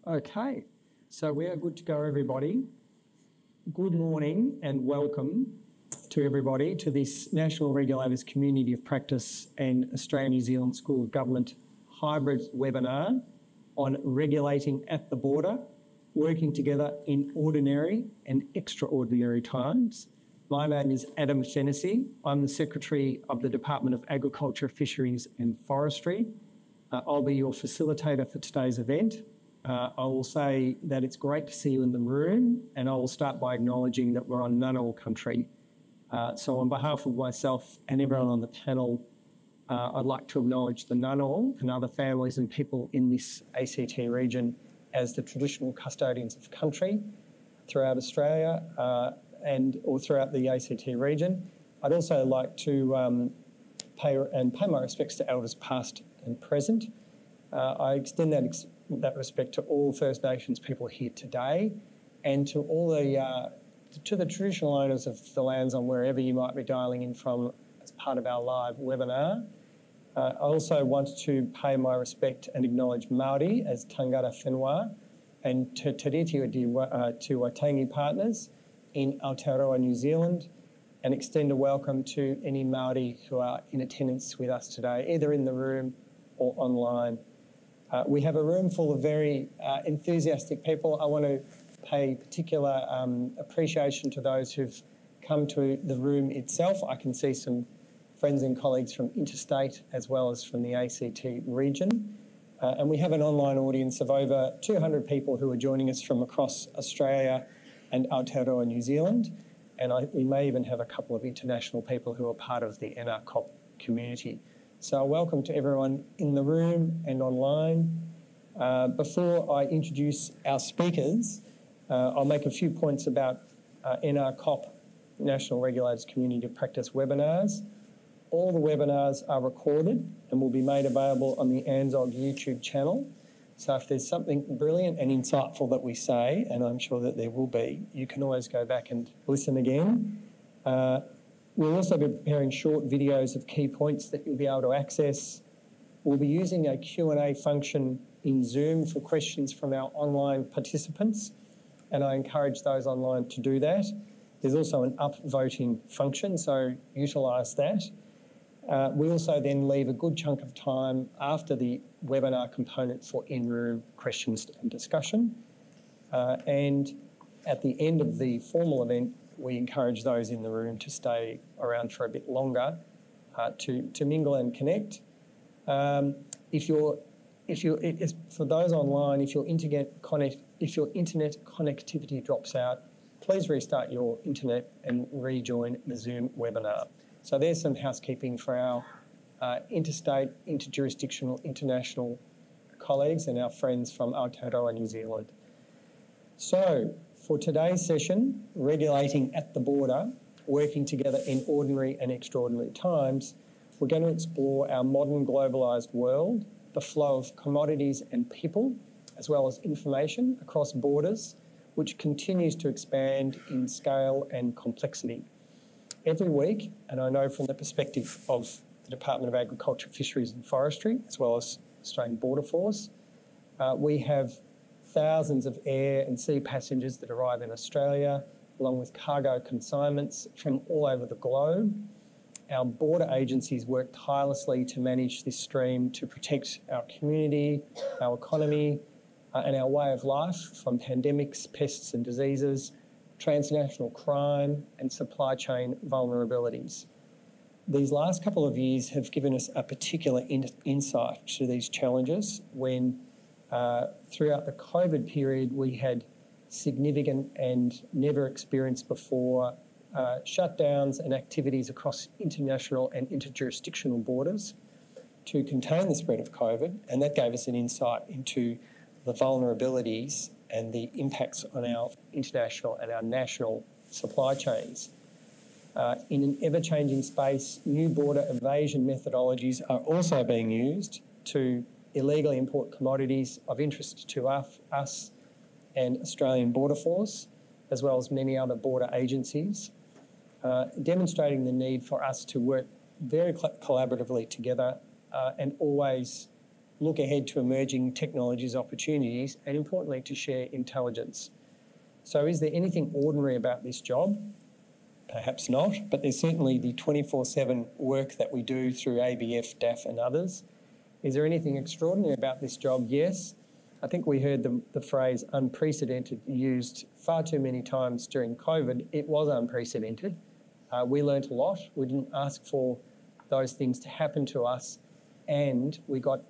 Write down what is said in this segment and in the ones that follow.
Okay, so we are good to go, everybody. Good morning and welcome to everybody to this National Regulators Community of Practice and Australia-New Zealand School of Government hybrid webinar on regulating at the border, working together in ordinary and extraordinary times. My name is Adam Fennessy. I'm the Secretary of the Department of Agriculture, Fisheries and Forestry. I'll be your facilitator for today's event. I will say that it's great to see you in the room, and I will start by acknowledging that we're on Ngunnawal country. So on behalf of myself and everyone on the panel, I'd like to acknowledge the Ngunnawal and other families and people in this ACT region as the traditional custodians of country throughout Australia or throughout the ACT region. I'd also like to pay my respects to elders past and present. I extend that respect to all First Nations people here today, and to all the traditional owners of the lands on wherever you might be dialing in from as part of our live webinar. I also want to pay my respect and acknowledge Māori as tangata whenua, and to Te Reti to Waitangi partners in Aotearoa, New Zealand, and extend a welcome to any Māori who are in attendance with us today, either in the room or online. We have a room full of very enthusiastic people. I want to pay particular appreciation to those who've come to the room itself. I can see some friends and colleagues from interstate as well as from the ACT region. And we have an online audience of over 200 people who are joining us from across Australia and Aotearoa, New Zealand. And we may even have a couple of international people who are part of the NRCoP community. So welcome to everyone in the room and online. Before I introduce our speakers, I'll make a few points about NRCoP, National Regulators Community of Practice webinars. All the webinars are recorded and will be made available on the ANZSOG YouTube channel. So if there's something brilliant and insightful that we say, and I'm sure that there will be, you can always go back and listen again. We'll also be preparing short videos of key points that you'll be able to access. We'll be using a Q&A function in Zoom for questions from our online participants, and I encourage those online to do that. There's also an upvoting function, so utilise that. We also then leave a good chunk of time after the webinar component for in-room questions and discussion. And at the end of the formal event, we encourage those in the room to stay around for a bit longer to mingle and connect. For those online, if your internet connectivity drops out, please restart your internet and rejoin the Zoom webinar. So there's some housekeeping for our interstate, interjurisdictional, international colleagues and our friends from Aotearoa, New Zealand. So for today's session, regulating at the border, working together in ordinary and extraordinary times, we're going to explore our modern globalised world, the flow of commodities and people, as well as information across borders, which continues to expand in scale and complexity. Every week, and I know from the perspective of the Department of Agriculture, Fisheries and Forestry, as well as Australian Border Force, we have thousands of air and sea passengers that arrive in Australia, along with cargo consignments from all over the globe. Our border agencies work tirelessly to manage this stream to protect our community, our economy, and our way of life from pandemics, pests and diseases, transnational crime and supply chain vulnerabilities. These last couple of years have given us a particular insight to these challenges when throughout the COVID period, we had significant and never experienced before shutdowns and activities across international and interjurisdictional borders to contain the spread of COVID, and that gave us an insight into the vulnerabilities and the impacts on our international and our national supply chains. In an ever-changing space, new border evasion methodologies are also being used to illegally import commodities of interest to us and Australian Border Force, as well as many other border agencies, demonstrating the need for us to work very collaboratively together and always look ahead to emerging technologies, opportunities, and importantly, to share intelligence. So is there anything ordinary about this job? Perhaps not, but there's certainly the 24/7 work that we do through ABF, DAFF and others. Is there anything extraordinary about this job? Yes. I think we heard the phrase unprecedented used far too many times during COVID. It was unprecedented. We learnt a lot. We didn't ask for those things to happen to us, and we got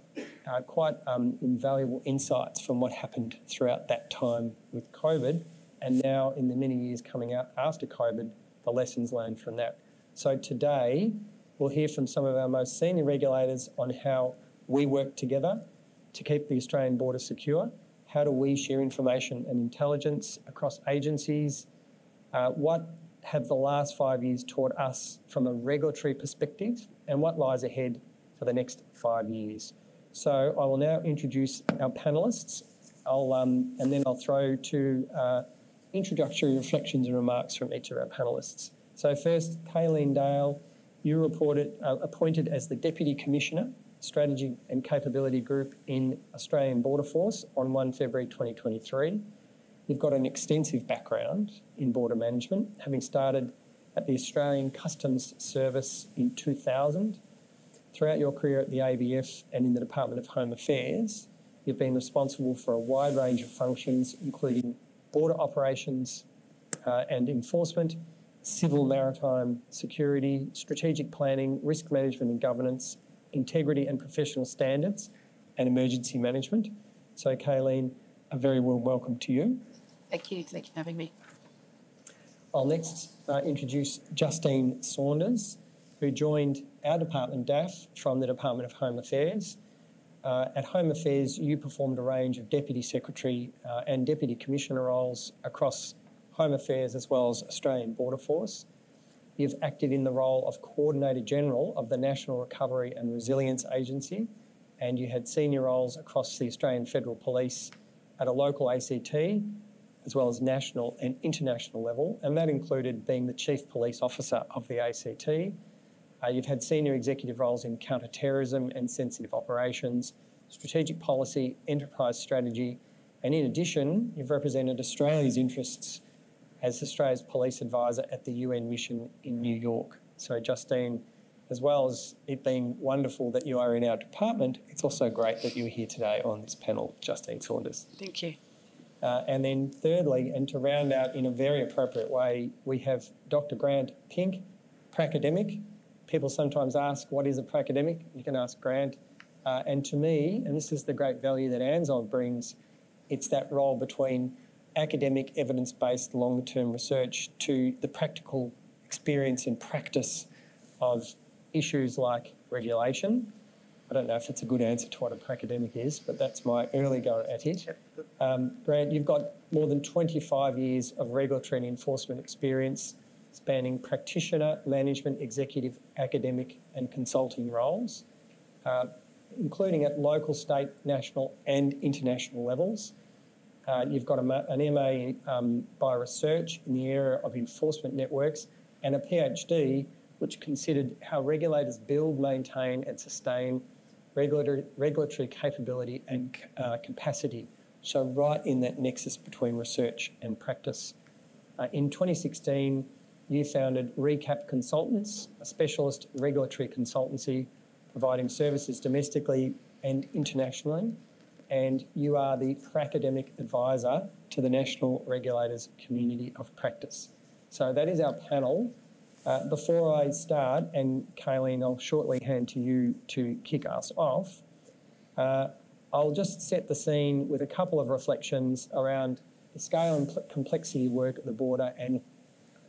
quite invaluable insights from what happened throughout that time with COVID, and now in the many years coming out after COVID, the lessons learned from that. So today, we'll hear from some of our most senior regulators on how we work together to keep the Australian border secure. How do we share information and intelligence across agencies? What have the last 5 years taught us from a regulatory perspective, and what lies ahead for the next 5 years? So I will now introduce our panellists. And then I'll throw to introductory reflections and remarks from each of our panellists. So first, Kayleen Dale, you were appointed as the Deputy Commissioner, Strategy and Capability Group in Australian Border Force on 1 February 2023. You've got an extensive background in border management, having started at the Australian Customs Service in 2000. Throughout your career at the ABF and in the Department of Home Affairs, you've been responsible for a wide range of functions, including border operations and enforcement, civil maritime security, strategic planning, risk management and governance, integrity and professional standards, and emergency management. So, Kayleen, a very warm welcome to you. Thank you for having me. I'll next introduce Justine Saunders, who joined our department, DAFF, from the Department of Home Affairs. At Home Affairs, you performed a range of Deputy Secretary and Deputy Commissioner roles across Home Affairs as well as Australian Border Force. You've acted in the role of Coordinator General of the National Recovery and Resilience Agency, and you had senior roles across the Australian Federal Police at a local ACT, as well as national and international level, and that included being the Chief Police Officer of the ACT. You've had senior executive roles in counter-terrorism and sensitive operations, strategic policy, enterprise strategy, and in addition, you've represented Australia's interests as Australia's police advisor at the UN mission in New York. So Justine, as well as it being wonderful that you are in our department, it's also great that you're here today on this panel, Justine Saunders. Thank you. And then thirdly, and to round out in a very appropriate way, we have Dr. Grant Pink, pracademic. People sometimes ask, what is a pracademic? You can ask Grant. And to me, and this is the great value that ANZSOG brings, it's that role between academic, evidence-based, longer-term research to the practical experience and practice of issues like regulation. I don't know if it's a good answer to what a pracademic is, but that's my early go at it. Grant, you've got more than 25 years of regulatory and enforcement experience spanning practitioner, management, executive, academic and consulting roles, including at local, state, national and international levels. You've got an MA by research in the area of enforcement networks and a PhD which considered how regulators build, maintain and sustain regulatory capability and capacity. So right in that nexus between research and practice. In 2016, you founded ReCap Consultants, a specialist regulatory consultancy providing services domestically and internationally, and you are the academic advisor to the National Regulators Community of Practice. So that is our panel. Before I start, and Kayleen, I'll shortly hand to you to kick us off, I'll just set the scene with a couple of reflections around the scale and complexity of work at the border and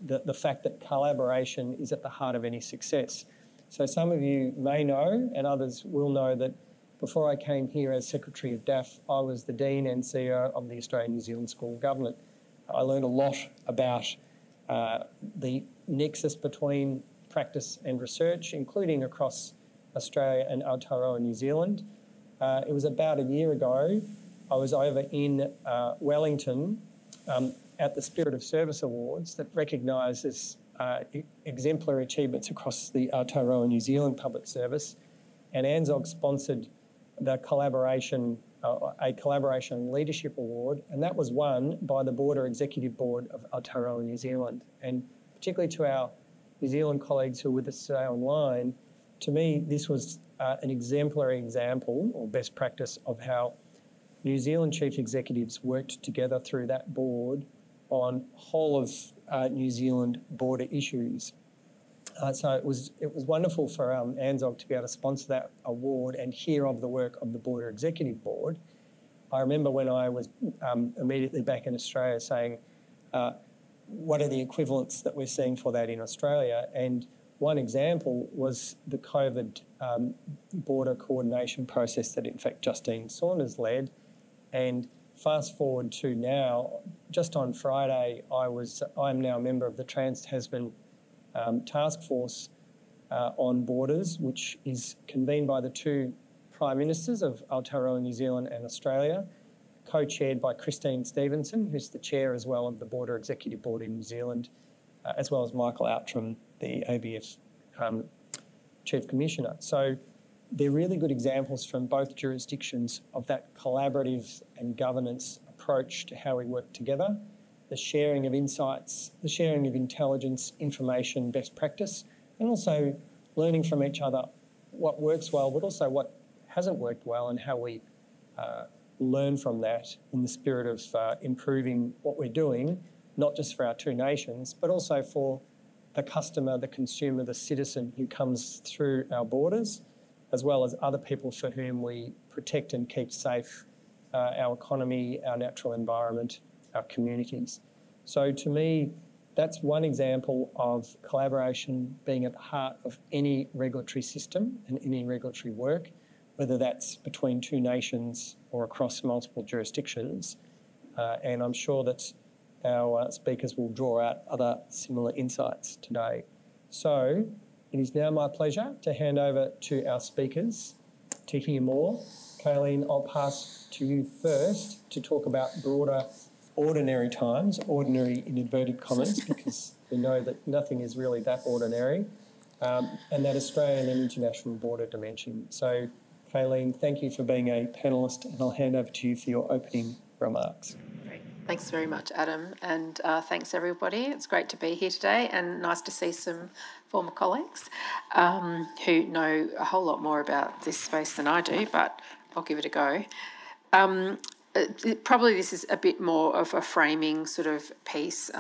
the fact that collaboration is at the heart of any success. So some of you may know, and others will know, that before I came here as Secretary of DAFF, I was the Dean and CEO of the Australian New Zealand School of Government. I learned a lot about the nexus between practice and research, including across Australia and Aotearoa, New Zealand. It was about a year ago, I was over in Wellington at the Spirit of Service Awards that recognises exemplary achievements across the Aotearoa New Zealand public service, and ANZSOG sponsored the collaboration, a Collaboration and Leadership Award, and that was won by the Border Executive Board of Aotearoa, New Zealand. And particularly to our New Zealand colleagues who are with us today online, to me, this was an exemplary example or best practice of how New Zealand chief executives worked together through that board on whole of New Zealand border issues. So it was wonderful for ANZSOG to be able to sponsor that award and hear of the work of the Border Executive Board. I remember when I was immediately back in Australia saying, what are the equivalents that we're seeing for that in Australia? And one example was the COVID border coordination process that in fact Justine Saunders led. And fast forward to now, just on Friday, I'm now a member of the Trans-Tasman Task Force on Borders, which is convened by the two Prime Ministers of Aotearoa, New Zealand and Australia, co-chaired by Christine Stevenson, who's the chair as well of the Border Executive Board in New Zealand, as well as Michael Outram, the ABF Chief Commissioner. So they're really good examples from both jurisdictions of that collaborative and governance approach to how we work together, the sharing of insights, the sharing of intelligence, information, best practice, and also learning from each other what works well, but also what hasn't worked well and how we learn from that in the spirit of improving what we're doing, not just for our two nations, but also for the customer, the consumer, the citizen who comes through our borders, as well as other people for whom we protect and keep safe our economy, our natural environment, our communities. So to me, that's one example of collaboration being at the heart of any regulatory system and any regulatory work, whether that's between two nations or across multiple jurisdictions. And I'm sure that our speakers will draw out other similar insights today. So it is now my pleasure to hand over to our speakers to hear more. Kayleen, I'll pass to you first to talk about broader ordinary times, ordinary in inverted commas, because we know that nothing is really that ordinary, and that Australian and international border dimension. So, Kayleen, thank you for being a panellist, and I'll hand over to you for your opening remarks. Great. Thanks very much, Adam, and thanks everybody. It's great to be here today and nice to see some former colleagues who know a whole lot more about this space than I do, but I'll give it a go. Probably this is a bit more of a framing sort of piece.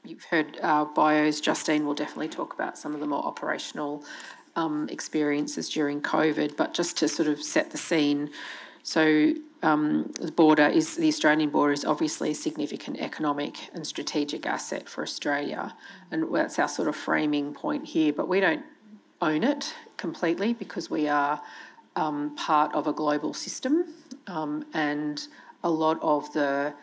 You've heard our bios. Justine will definitely talk about some of the more operational experiences during COVID, but just to sort of set the scene. So the Australian border is obviously a significant economic and strategic asset for Australia, and that's our sort of framing point here. But we don't own it completely because we are part of a global system, and a lot of the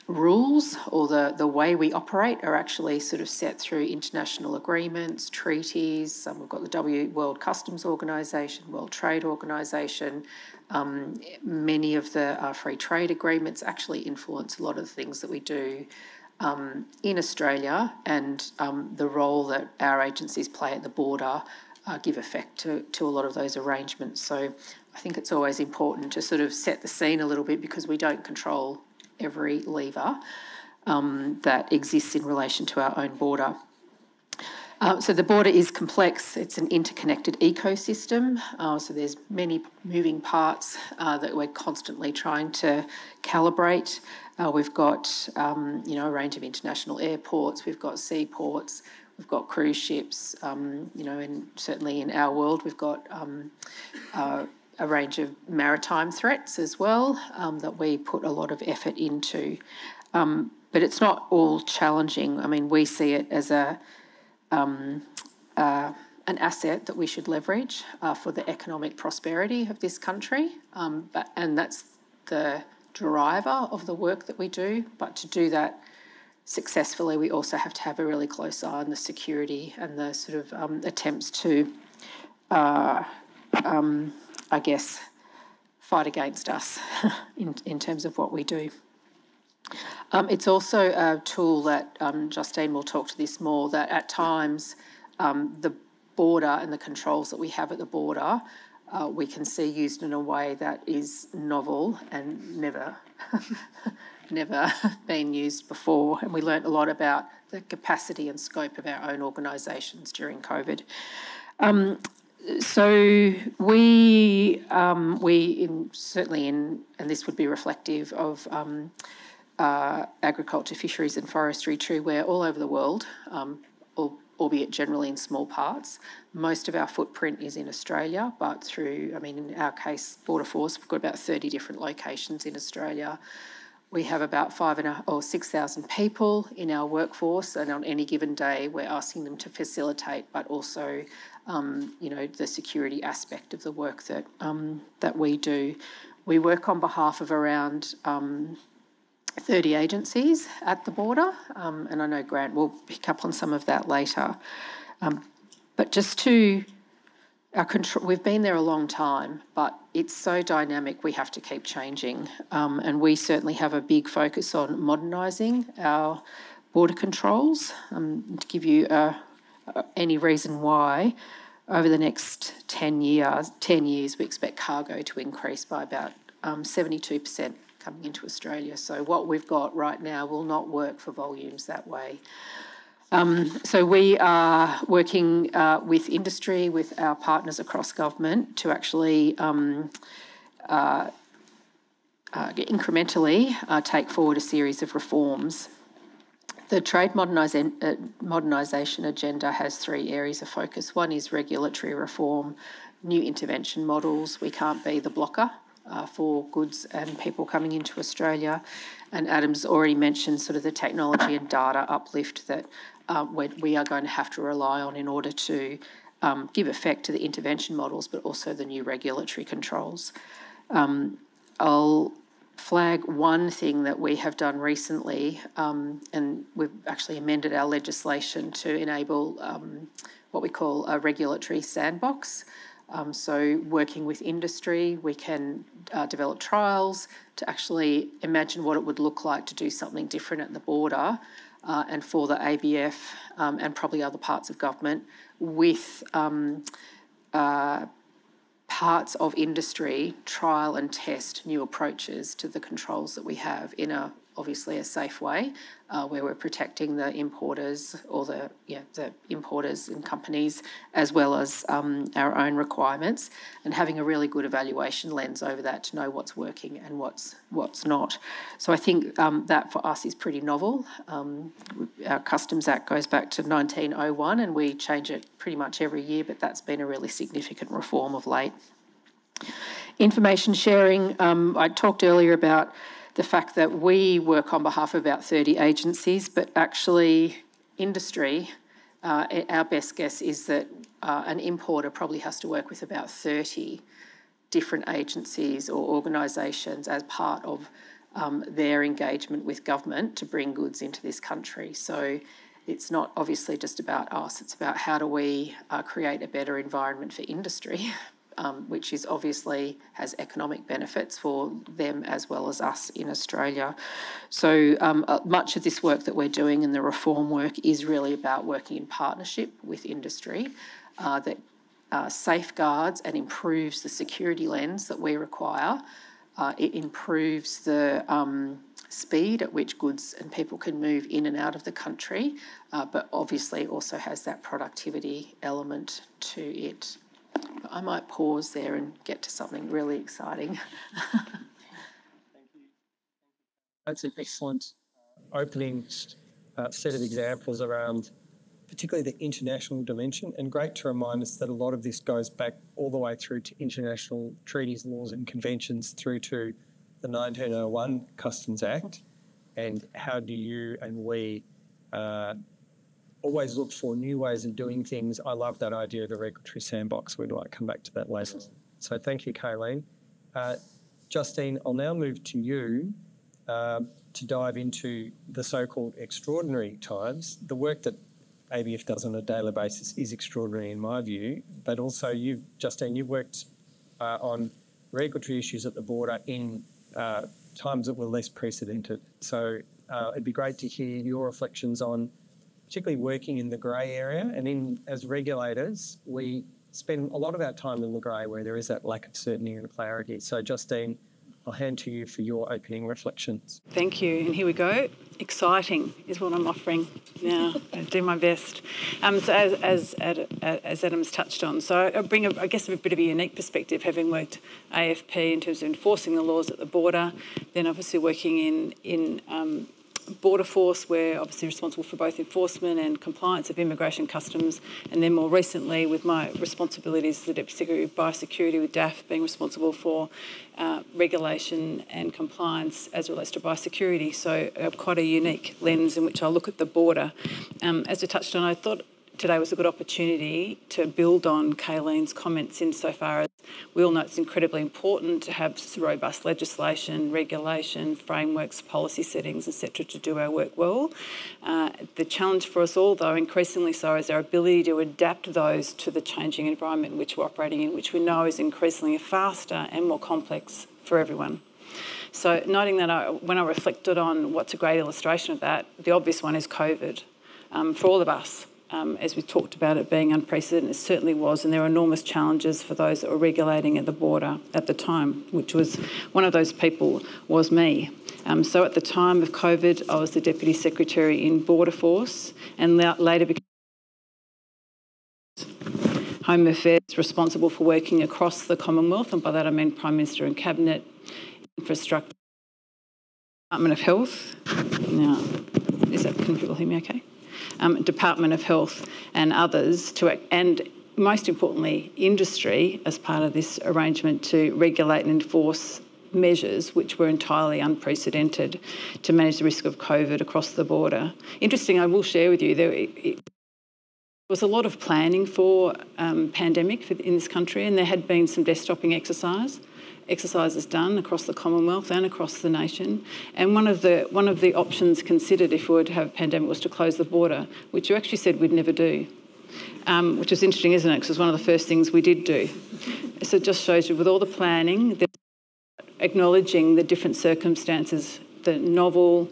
rules or the way we operate are actually sort of set through international agreements, treaties. We've got the World Customs Organisation, World Trade Organisation. Many of the free trade agreements actually influence a lot of the things that we do in Australia, and the role that our agencies play at the border give effect to a lot of those arrangements. So I think it's always important to sort of set the scene a little bit because we don't control every lever that exists in relation to our own border. So the border is complex. It's an interconnected ecosystem. So there's many moving parts that we're constantly trying to calibrate. We've got a range of international airports. We've got seaports. We've got cruise ships. And certainly in our world, we've got a range of maritime threats as well that we put a lot of effort into. But it's not all challenging. I mean, we see it as an asset that we should leverage for the economic prosperity of this country, and that's the driver of the work that we do. But to do that successfully, we also have to have a really close eye on the security and the sort of attempts to fight against us in terms of what we do. It's also a tool that Justine will talk to this more, that at times the border and the controls that we have at the border we can see used in a way that is novel and never been used before. And we learnt a lot about the capacity and scope of our own organisations during COVID. So certainly and this would be reflective of agriculture, fisheries and forestry, true, we're all over the world, albeit generally in small parts. Most of our footprint is in Australia, but in our case, Border Force, we've got about 30 different locations in Australia. We have about 5,000 or 6,000 people in our workforce, and on any given day, we're asking them to facilitate, but also, the security aspect of the work that we do. We work on behalf of around 30 agencies at the border, and I know Grant will pick up on some of that later. But just to our control, we've been there a long time, but it's so dynamic, we have to keep changing. And we certainly have a big focus on modernising our border controls. To give you any reason why, over the next 10 years, we expect cargo to increase by about 72% coming into Australia. So what we've got right now will not work for volumes that way. So we are working with industry, with our partners across government to actually incrementally take forward a series of reforms. The trade modernisation agenda has 3 areas of focus. One is regulatory reform, new intervention models. We can't be the blocker for goods and people coming into Australia. And Adam's already mentioned sort of the technology and data uplift that we are going to have to rely on in order to give effect to the intervention models, but also the new regulatory controls. I'll flag one thing that we have done recently, and we've actually amended our legislation to enable what we call a regulatory sandbox. So working with industry, we can develop trials to actually imagine what it would look like to do something different at the border and for the ABF and probably other parts of government with parts of industry trial and test new approaches to the controls that we have in obviously a safe way, where we're protecting the importers or the importers and companies, as well as our own requirements, and having a really good evaluation lens over that to know what's working and what's not. So I think that for us is pretty novel. Our Customs Act goes back to 1901 and we change it pretty much every year, but that's been a really significant reform of late. Information sharing, I talked earlier about the fact that we work on behalf of about 30 agencies, but actually industry, our best guess is that an importer probably has to work with about 30 different agencies or organisations as part of their engagement with government to bring goods into this country. So it's not obviously just about us, it's about how do we create a better environment for industry, which is obviously has economic benefits for them as well as us in Australia. So much of this work that we're doing in the reform work is really about working in partnership with industry that safeguards and improves the security lens that we require. It improves the speed at which goods and people can move in and out of the country, but obviously also has that productivity element to it. I might pause there and get to something really exciting. Thank you. That's an excellent opening set of examples around particularly the international dimension, and great to remind us that a lot of this goes back all the way through to international treaties, laws and conventions through to the 1901 Customs Act, and how do you and we always look for new ways of doing things. I love that idea of the regulatory sandbox. We'd like to come back to that later. So thank you, Kayleen. Justine, I'll now move to you to dive into the so-called extraordinary times. The work that ABF does on a daily basis is extraordinary in my view, but also Justine, you've worked on regulatory issues at the border in times that were less precedented. So it'd be great to hear your reflections on particularly working in the grey area, and as regulators, we spend a lot of our time in the grey where there is that lack of certainty and clarity. So, Justine, I'll hand to you for your opening reflections. Thank you. And here we go. Exciting is what I'm offering now. I do my best. So as Adam's touched on, so I bring, I guess, a bit of a unique perspective, having worked AFP in terms of enforcing the laws at the border, then obviously working in Border Force, we're obviously responsible for both enforcement and compliance of immigration customs, and then more recently with my responsibilities as the Deputy Secretary of Biosecurity with DAFF, being responsible for regulation and compliance as it relates to biosecurity. So quite a unique lens in which I look at the border. As we touched on, I thought today was a good opportunity to build on Kayleen's comments insofar as we all know it's incredibly important to have robust legislation, regulation, frameworks, policy settings, etc. to do our work well. The challenge for us all, though, increasingly so, is our ability to adapt those to the changing environment in which we're operating in, which we know is increasingly faster and more complex for everyone. So noting that when I reflected on what's a great illustration of that, the obvious one is COVID for all of us. As we talked about it being unprecedented, it certainly was, and there were enormous challenges for those that were regulating at the border at the time, which was one of those people was me. So at the time of COVID, I was the Deputy Secretary in Border Force and later became Home Affairs, responsible for working across the Commonwealth, and by that I mean Prime Minister and Cabinet, Infrastructure, Department of Health. Now, can people hear me okay? Department of Health and others and most importantly industry as part of this arrangement to regulate and enforce measures which were entirely unprecedented to manage the risk of COVID across the border. Interesting, I will share with you, there was a lot of planning for pandemic in this country, and there had been some desk-stopping exercises done across the Commonwealth and across the nation, and one of the options considered if we were to have a pandemic was to close the border, which you actually said we'd never do, which is interesting, isn't it, because it was one of the first things we did do. So it just shows you with all the planning, acknowledging the different circumstances, the novel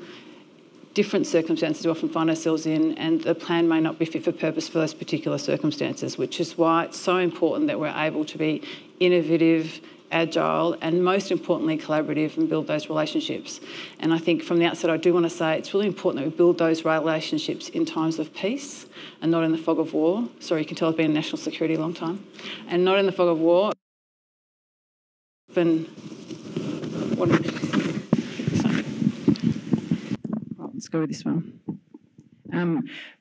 different circumstances we often find ourselves in, and the plan may not be fit for purpose for those particular circumstances, which is why it's so important that we're able to be innovative, agile, and most importantly collaborative and build those relationships. And I think from the outset I do want to say it's really important that we build those relationships in times of peace and not in the fog of war. Sorry, you can tell I've been in national security a long time. And not in the fog of war. Let's go with this one.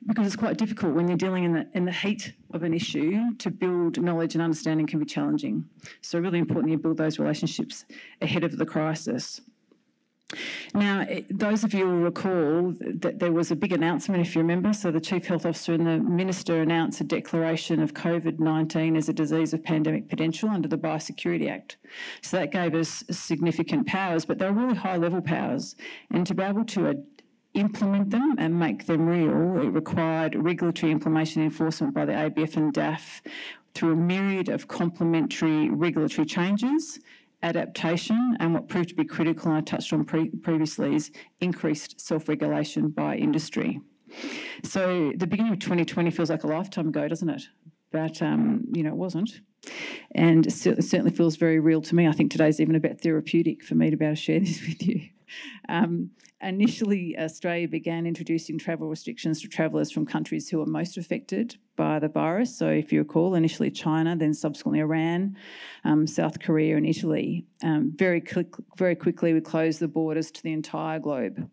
Because it's quite difficult when you're dealing in the heat of an issue to build knowledge and understanding can be challenging. So really important you build those relationships ahead of the crisis. Now, those of you will recall that there was a big announcement, if you remember. So the Chief Health Officer and the Minister announced a declaration of COVID-19 as a disease of pandemic potential under the Biosecurity Act. So that gave us significant powers, but they were really high-level powers. And to be able to implement them and make them real, it required regulatory implementation and enforcement by the ABF and DAFF through a myriad of complementary regulatory changes, adaptation, and what proved to be critical, and I touched on previously, is increased self-regulation by industry. So the beginning of 2020 feels like a lifetime ago, doesn't it? But, it wasn't. And it certainly feels very real to me. I think today's even a bit therapeutic for me to be able to share this with you. Initially, Australia began introducing travel restrictions to travellers from countries who were most affected by the virus. So if you recall, initially China, then subsequently Iran, South Korea and Italy. Very quickly, we closed the borders to the entire globe.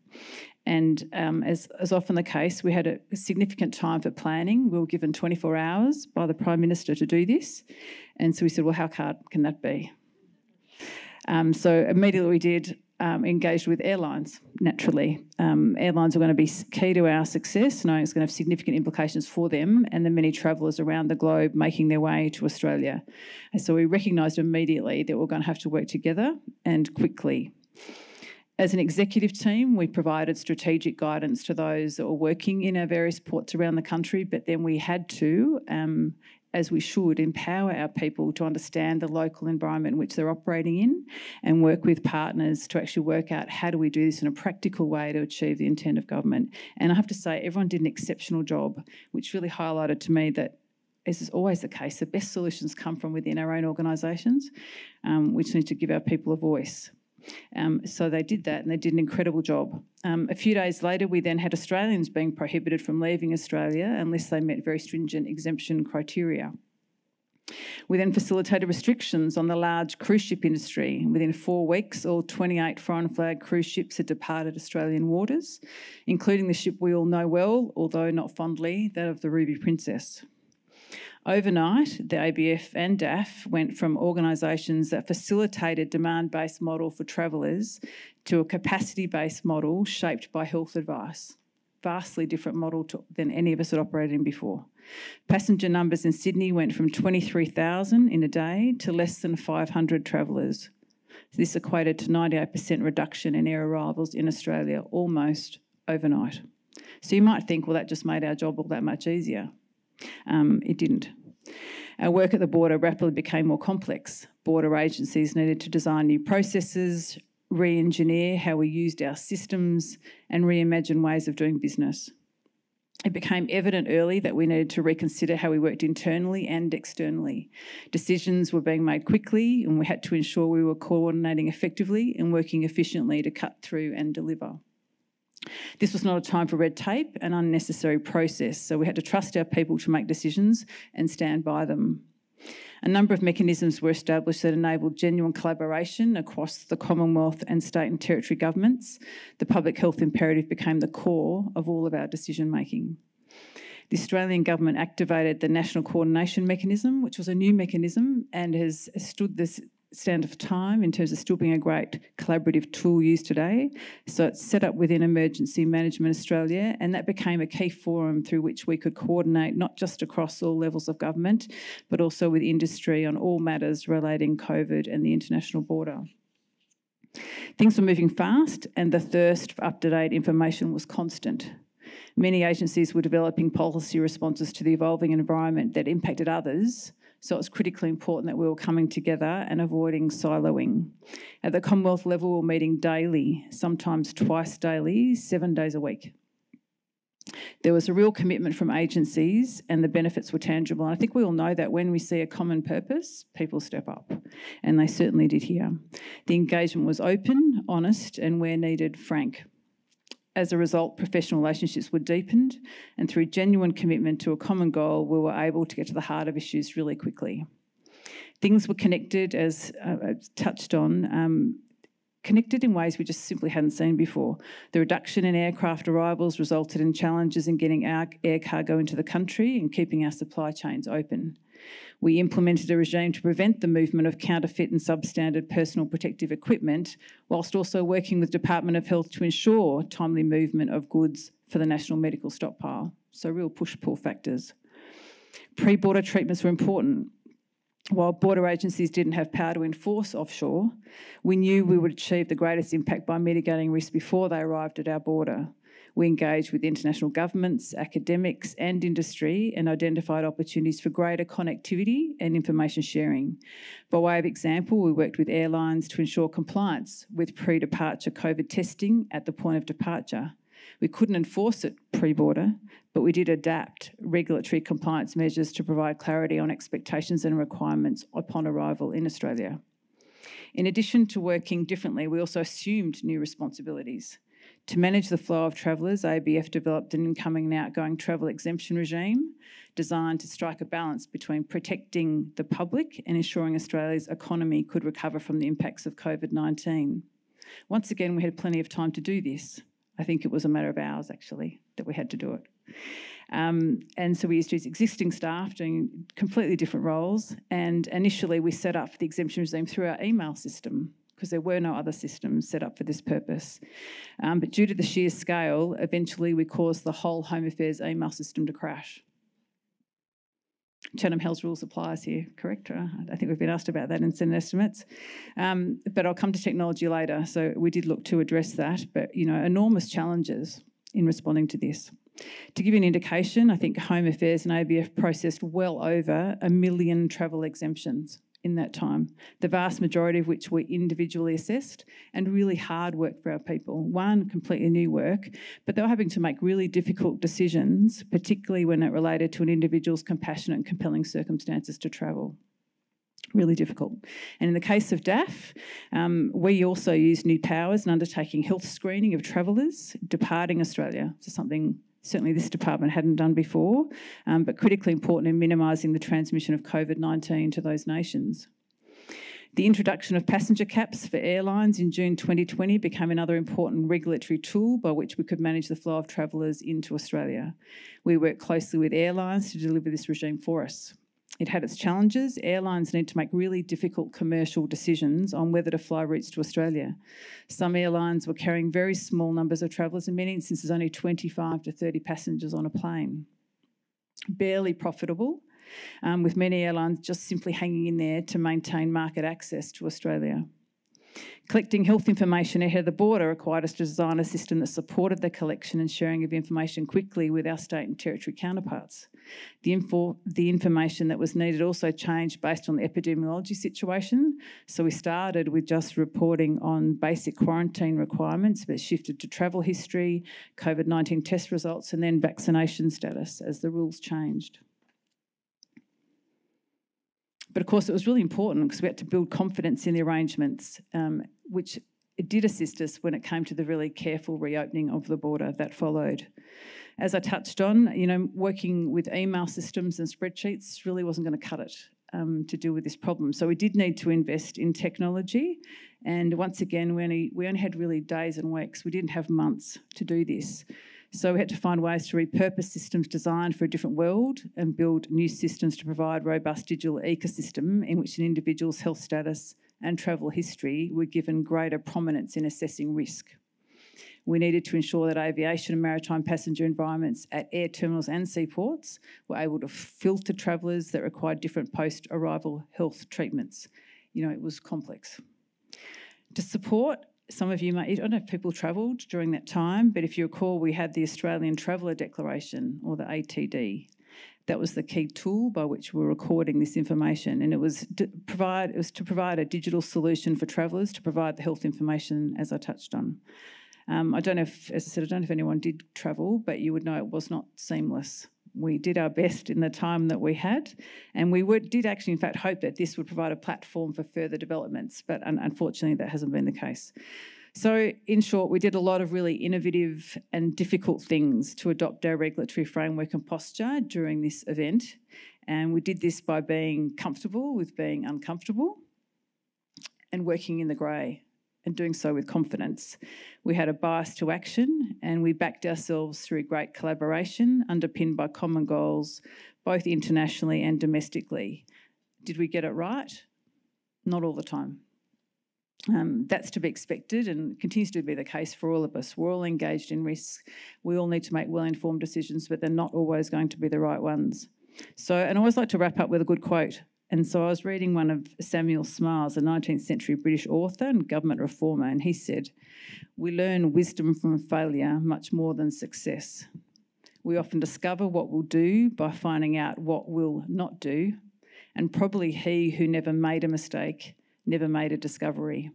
And as often the case, we had a significant time for planning. We were given 24 hours by the Prime Minister to do this. And so we said, well, how hard can that be? So immediately we did engaged with airlines, naturally. Airlines are going to be key to our success, knowing it's going to have significant implications for them and the many travellers around the globe making their way to Australia. And so we recognised immediately that we're going to have to work together and quickly. As an executive team, we provided strategic guidance to those that were working in our various ports around the country, but then we had to, as we should, empower our people to understand the local environment in which they're operating in and work with partners to actually work out how do we do this in a practical way to achieve the intent of government. And I have to say, everyone did an exceptional job, which really highlighted to me that as is always the case, the best solutions come from within our own organisations, which need to give our people a voice. So they did that, and they did an incredible job. A few days later, we then had Australians being prohibited from leaving Australia unless they met very stringent exemption criteria. We then facilitated restrictions on the large cruise ship industry. Within 4 weeks, all 28 foreign flag cruise ships had departed Australian waters, including the ship we all know well, although not fondly, that of the Ruby Princess. Overnight, the ABF and DAFF went from organisations that facilitated demand-based model for travellers to a capacity-based model shaped by health advice. Vastly different model than any of us had operated in before. Passenger numbers in Sydney went from 23,000 in a day to less than 500 travellers. This equated to 98% reduction in air arrivals in Australia, almost overnight. So you might think, well, that just made our job all that much easier. It didn't. Our work at the border rapidly became more complex. Border agencies needed to design new processes, re-engineer how we used our systems, and reimagine ways of doing business. It became evident early that we needed to reconsider how we worked internally and externally. Decisions were being made quickly, and we had to ensure we were coordinating effectively and working efficiently to cut through and deliver. This was not a time for red tape and unnecessary process, so we had to trust our people to make decisions and stand by them. A number of mechanisms were established that enabled genuine collaboration across the Commonwealth and state and territory governments. The public health imperative became the core of all of our decision making. The Australian government activated the National Coordination Mechanism, which was a new mechanism and has stood this stand of time in terms of still being a great collaborative tool used today. So it's set up within Emergency Management Australia, and that became a key forum through which we could coordinate not just across all levels of government, but also with industry on all matters relating COVID and the international border. Things were moving fast, and the thirst for up-to-date information was constant. Many agencies were developing policy responses to the evolving environment that impacted others, so it's critically important that we were coming together and avoiding siloing. At the Commonwealth level, we're meeting daily, sometimes twice daily, 7 days a week. There was a real commitment from agencies and the benefits were tangible. And I think we all know that when we see a common purpose, people step up, and they certainly did here. The engagement was open, honest, and where needed, frank. As a result, professional relationships were deepened, and through genuine commitment to a common goal, we were able to get to the heart of issues really quickly. Things were connected, as I touched on, connected in ways we just simply hadn't seen before. The reduction in aircraft arrivals resulted in challenges in getting our air cargo into the country and keeping our supply chains open. We implemented a regime to prevent the movement of counterfeit and substandard personal protective equipment, whilst also working with Department of Health to ensure timely movement of goods for the National Medical Stockpile. So real push-pull factors. Pre-border treatments were important. While border agencies didn't have power to enforce offshore, we knew we would achieve the greatest impact by mitigating risk before they arrived at our border. We engaged with international governments, academics and industry and identified opportunities for greater connectivity and information sharing. By way of example, we worked with airlines to ensure compliance with pre-departure COVID testing at the point of departure. We couldn't enforce it pre-border, but we did adapt regulatory compliance measures to provide clarity on expectations and requirements upon arrival in Australia. In addition to working differently, we also assumed new responsibilities. To manage the flow of travellers, ABF developed an incoming and outgoing travel exemption regime designed to strike a balance between protecting the public and ensuring Australia's economy could recover from the impacts of COVID-19. Once again, we had plenty of time to do this. I think it was a matter of hours, actually, that we had to do it. And so we used to use existing staff doing completely different roles, and initially we set up the exemption regime through our email system, because there were no other systems set up for this purpose. But due to the sheer scale, eventually we caused the whole Home Affairs email system to crash. Chatham House rules applies here, correct? I think we've been asked about that in Senate estimates. But I'll come to technology later. So we did look to address that, but, you know, enormous challenges in responding to this. To give you an indication, I think Home Affairs and ABF processed well over 1 million travel exemptions in that time, the vast majority of which were individually assessed and really hard work for our people. One, completely new work, but they were having to make really difficult decisions, particularly when it related to an individual's compassionate and compelling circumstances to travel. Really difficult. And in the case of DAFF, we also used new powers in undertaking health screening of travellers departing Australia. So something certainly this department hadn't done before, but critically important in minimising the transmission of COVID-19 to those nations. The introduction of passenger caps for airlines in June 2020 became another important regulatory tool by which we could manage the flow of travellers into Australia. We worked closely with airlines to deliver this regime for us. It had its challenges. Airlines need to make really difficult commercial decisions on whether to fly routes to Australia. Some airlines were carrying very small numbers of travellers, in many instances only 25 to 30 passengers on a plane. Barely profitable, with many airlines just simply hanging in there to maintain market access to Australia. Collecting health information ahead of the border required us to design a system that supported the collection and sharing of information quickly with our state and territory counterparts. The information that was needed also changed based on the epidemiology situation. So we started with just reporting on basic quarantine requirements, but shifted to travel history, COVID-19 test results, and then vaccination status as the rules changed. But of course, it was really important because we had to build confidence in the arrangements, which it did assist us when it came to the really careful reopening of the border that followed. As I touched on, working with email systems and spreadsheets really wasn't going to cut it to deal with this problem. So we did need to invest in technology. And once again, we only had really days and weeks. We didn't have months to do this. So we had to find ways to repurpose systems designed for a different world and build new systems to provide robust digital ecosystem in which an individual's health status and travel history were given greater prominence in assessing risk. We needed to ensure that aviation and maritime passenger environments at air terminals and seaports were able to filter travellers that required different post-arrival health treatments. It was complex. To support, some of you I don't know if people travelled during that time, but if you recall, we had the Australian Traveller Declaration, or the ATD. That was the key tool by which we were recording this information, and it was to provide a digital solution for travellers to provide the health information, as I touched on. I don't know if anyone did travel, but you would know it was not seamless. We did our best in the time that we had, and we did actually, in fact, hope that this would provide a platform for further developments, but unfortunately that hasn't been the case. So, in short, we did a lot of really innovative and difficult things to adopt our regulatory framework and posture during this event, and we did this by being comfortable with being uncomfortable and working in the grey, and doing so with confidence. We had a bias to action, and we backed ourselves through great collaboration underpinned by common goals, both internationally and domestically. Did we get it right? Not all the time. That's to be expected and continues to be the case for all of us. We're all engaged in risks. We all need to make well-informed decisions, but they're not always going to be the right ones. And I always like to wrap up with a good quote. And so I was reading one of Samuel Smiles, a 19th century British author and government reformer, and he said, "We learn wisdom from failure much more than success. We often discover what we'll do by finding out what we'll not do, and probably he who never made a mistake never made a discovery."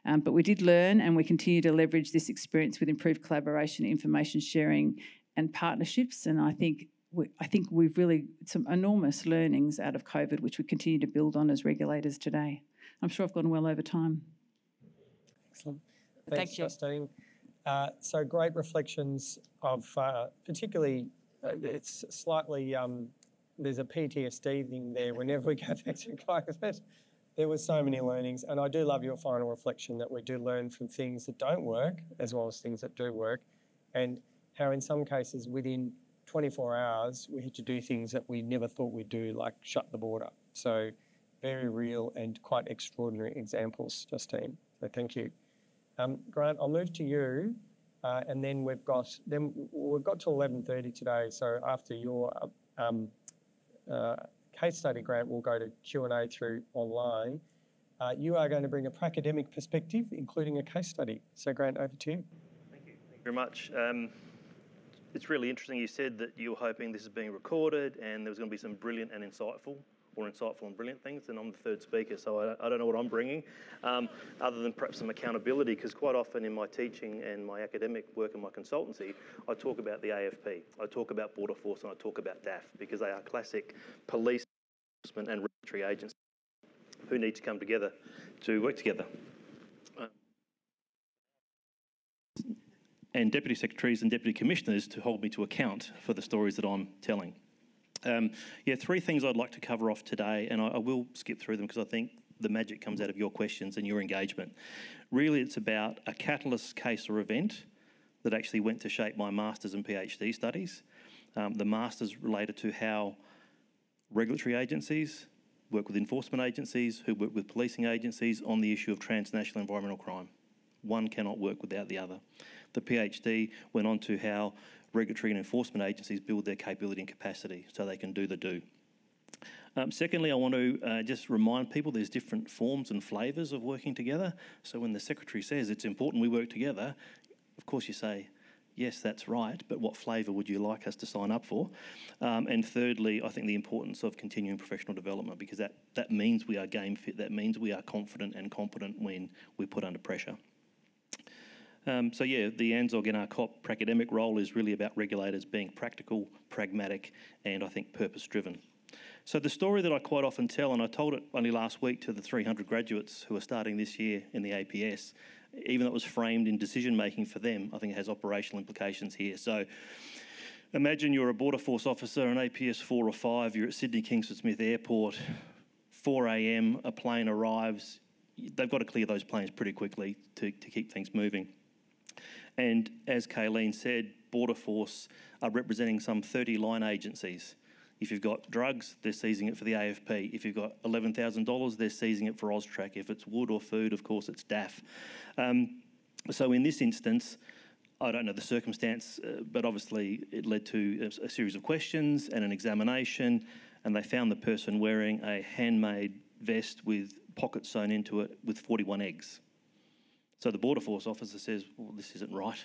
But we did learn, and we continue to leverage this experience with improved collaboration, information sharing and partnerships, and I think we've really some enormous learnings out of COVID, which we continue to build on as regulators today. I'm sure I've gone well over time. Excellent. Thanks, Justine. So great reflections of particularly, it's slightly, there's a PTSD thing there whenever we go back to COVID. There were so many learnings, and I do love your final reflection that we do learn from things that don't work as well as things that do work, and how in some cases within 24 hours, we had to do things that we never thought we'd do, like shut the border. So very real and quite extraordinary examples, Justine. So thank you. Grant, I'll move to you, and then we've got to 11:30 today. So after your case study, Grant, we'll go to Q&A through online. You are going to bring a pracademic perspective, including a case study. So Grant, over to you. Thank you. Thank you very much. It's really interesting you said that you were hoping this is being recorded and there was going to be some brilliant and insightful more insightful and brilliant things, and I'm the third speaker, so I don't know what I'm bringing, other than perhaps some accountability, because quite often in my teaching and my academic work and my consultancy, I talk about the AFP, I talk about Border Force, and I talk about DAFF, because they are classic police enforcement and regulatory agencies who need to come together to work together. And Deputy Secretaries and Deputy Commissioners to hold me to account for the stories that I'm telling. Three things I'd like to cover off today, and I will skip through them because I think the magic comes out of your questions and your engagement. Really, it's about a catalyst case or event that actually went to shape my Masters and PhD studies. The Masters related to how regulatory agencies work with enforcement agencies who work with policing agencies on the issue of transnational environmental crime. One cannot work without the other. The PhD went on to how regulatory and enforcement agencies build their capability and capacity so they can do the do. Secondly, I want to just remind people there's different forms and flavours of working together. So when the Secretary says it's important we work together, of course you say, yes, that's right, but what flavour would you like us to sign up for? And thirdly, I think the importance of continuing professional development, because that means we are game fit, that means we are confident and competent when we're put under pressure. The ANZSOG NRCoP academic role is really about regulators being practical, pragmatic, and I think purpose-driven. So the story that I quite often tell, and I told it only last week to the 300 graduates who are starting this year in the APS, even though it was framed in decision-making for them, I think it has operational implications here. So imagine you're a Border Force officer, an APS 4 or 5, you're at Sydney Kingsford Smith Airport, 4 a.m, a plane arrives. They've got to clear those planes pretty quickly to keep things moving. And as Kayleen said, Border Force are representing some 30 line agencies. If you've got drugs, they're seizing it for the AFP. If you've got $11,000, they're seizing it for AUSTRAC. If it's wood or food, of course, it's DAFF. So in this instance, I don't know the circumstance, but obviously it led to a series of questions and an examination, and they found the person wearing a handmade vest with pockets sewn into it with 41 eggs. So the Border Force officer says, well, this isn't right.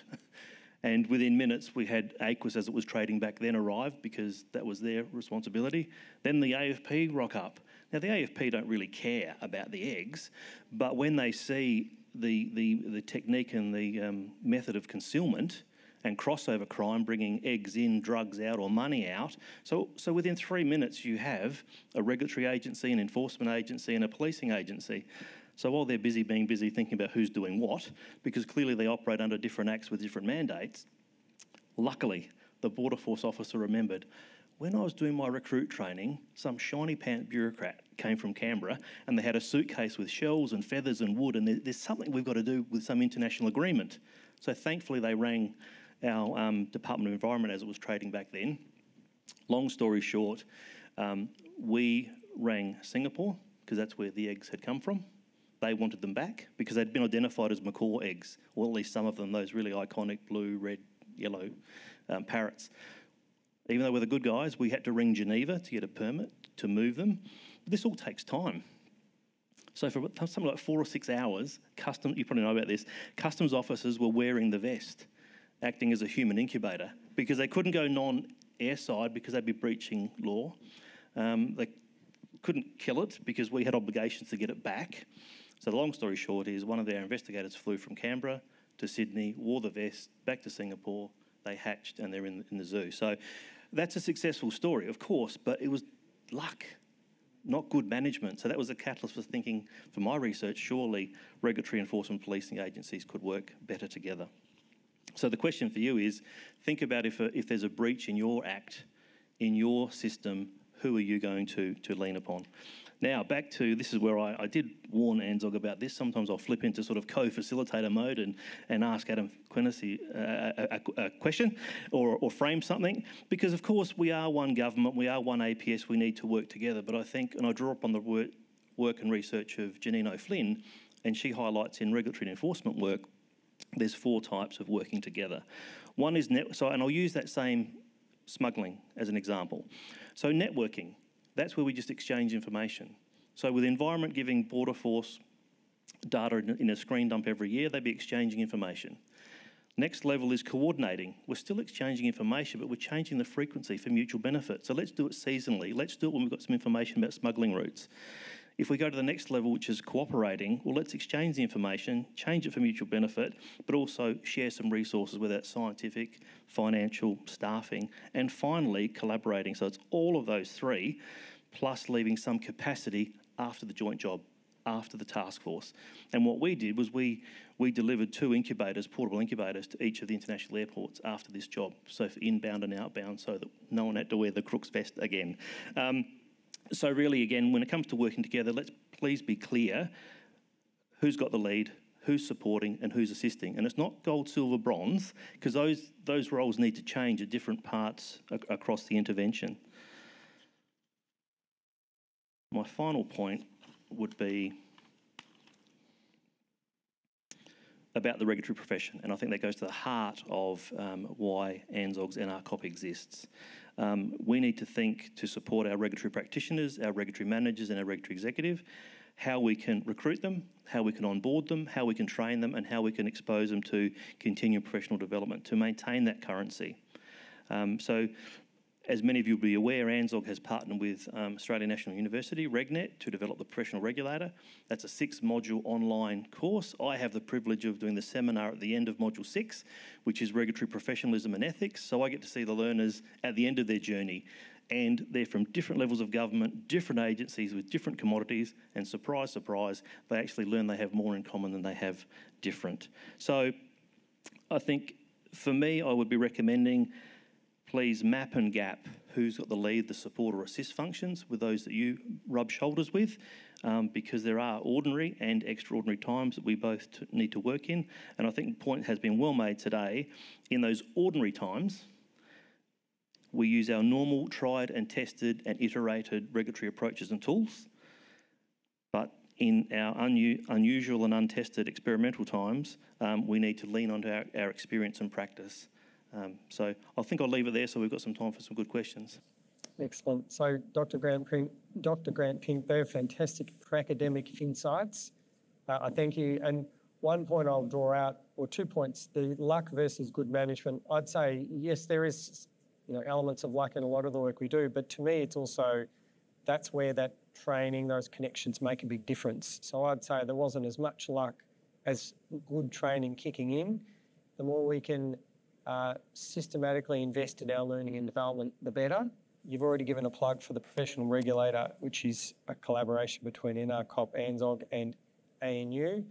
And within minutes, we had AQUIS, as it was trading back then, arrive because that was their responsibility. Then the AFP rock up. Now, the AFP don't really care about the eggs, but when they see the technique and the method of concealment and crossover crime, bringing eggs in, drugs out, or money out, so within 3 minutes, you have a regulatory agency, an enforcement agency, and a policing agency. So while they're being busy thinking about who's doing what, because clearly they operate under different acts with different mandates, luckily the Border Force officer remembered, when I was doing my recruit training, some shiny pants bureaucrat came from Canberra and they had a suitcase with shells and feathers and wood, and there's something we've got to do with some international agreement. So thankfully they rang our Department of Environment as it was trading back then. Long story short, we rang Singapore because that's where the eggs had come from. They wanted them back because they'd been identified as macaw eggs, or at least some of them, those really iconic blue, red, yellow parrots. Even though we're the good guys, we had to ring Geneva to get a permit to move them. But this all takes time. So for something like 4 or 6 hours, you probably know about this, customs officers were wearing the vest, acting as a human incubator, because they couldn't go non-airside because they'd be breaching law. They couldn't kill it because we had obligations to get it back. So the long story short is one of our investigators flew from Canberra to Sydney, wore the vest, back to Singapore, they hatched and they're in the zoo. So that's a successful story, of course, but it was luck, not good management. So that was a catalyst for thinking, for my research, surely regulatory enforcement policing agencies could work better together. So the question for you is, think about if there's a breach in your act, in your system, who are you going to lean upon? Now, back to, this is where I did warn ANZSOG about this. Sometimes I'll flip into sort of co-facilitator mode and ask Adam Quincy a question or frame something. Because, of course, we are one government, we are one APS, we need to work together. But I think, and I draw up on the work and research of Janine O'Flynn, and she highlights in regulatory and enforcement work, there's 4 types of working together. One is, and I'll use that same smuggling as an example. So networking, that's where we just exchange information. So with Environment giving Border Force data in a screen dump every year, they'd be exchanging information. Next level is coordinating. We're still exchanging information, but we're changing the frequency for mutual benefit. So let's do it seasonally. Let's do it when we've got some information about smuggling routes. If we go to the next level, which is cooperating, well, let's exchange the information, change it for mutual benefit, but also share some resources, whether that's scientific, financial, staffing, and finally, collaborating. So it's all of those three, plus leaving some capacity after the joint job, after the task force. And what we did was we delivered 2 incubators, portable incubators, to each of the international airports after this job, so for inbound and outbound, so that no one had to wear the crook's vest again. So really, again, when it comes to working together, let's please be clear who's got the lead, who's supporting and who's assisting. And it's not gold, silver, bronze, because those roles need to change at different parts across the intervention. My final point would be about the regulatory profession, and I think that goes to the heart of why ANZSOG's NRCoP exists. We need to think to support our regulatory practitioners, our regulatory managers and our regulatory executive, how we can recruit them, how we can onboard them, how we can train them and how we can expose them to continuing professional development to maintain that currency. So as many of you will be aware, ANZSOG has partnered with Australian National University, RegNet, to develop the professional regulator. That's a 6-module online course. I have the privilege of doing the seminar at the end of Module 6, which is regulatory professionalism and ethics. So I get to see the learners at the end of their journey. And they're from different levels of government, different agencies with different commodities, and surprise, surprise, they actually learn they have more in common than they have different. So I think for me, I would be recommending please map and gap who's got the lead, the support or assist functions with those that you rub shoulders with, because there are ordinary and extraordinary times that we both need to work in. And I think the point has been well made today. In those ordinary times, we use our normal tried and tested and iterated regulatory approaches and tools. But in our unusual and untested experimental times, we need to lean onto our experience and practice. So I think I'll leave it there so we've got some time for some good questions. Excellent. So Dr. Grant Pink, they're fantastic academic insights. I thank you. And one point I'll draw out, or 2 points, the luck versus good management. I'd say, yes, there is elements of luck in a lot of the work we do, but to me it's also, that's where that training, those connections make a big difference. So I'd say there wasn't as much luck as good training kicking in. The more we can systematically invest in our learning and development, the better. You've already given a plug for the professional regulator, which is a collaboration between NRCoP, ANZSOG and ANU.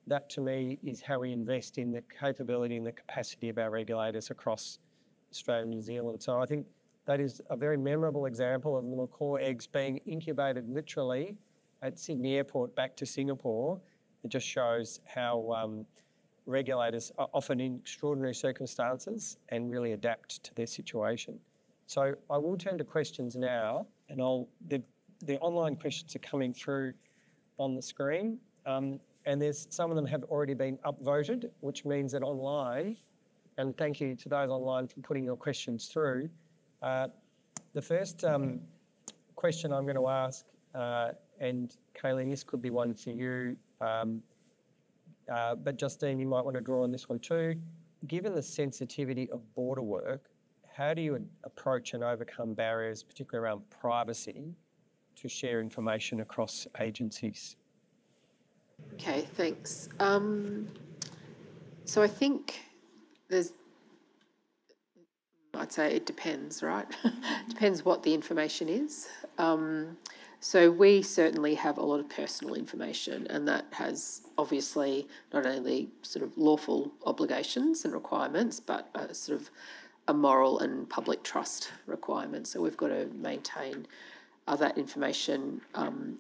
That to me is how we invest in the capability and the capacity of our regulators across Australia and New Zealand. So I think that is a very memorable example of the macaw eggs being incubated literally at Sydney Airport back to Singapore. It just shows how regulators are often in extraordinary circumstances and really adapt to their situation. So I will turn to questions now, and the online questions are coming through on the screen, and some of them have already been upvoted, which means that online, and thank you to those online for putting your questions through. The first question I'm going to ask, and Kayleen, this could be one for you, but Justine, you might want to draw on this one too. Given the sensitivity of border work, how do you approach and overcome barriers, particularly around privacy, to share information across agencies? Okay, thanks. So I think I'd say it depends, right? It depends what the information is. So we certainly have a lot of personal information, and that has obviously not only sort of lawful obligations and requirements, but sort of a moral and public trust requirement. So we've got to maintain that information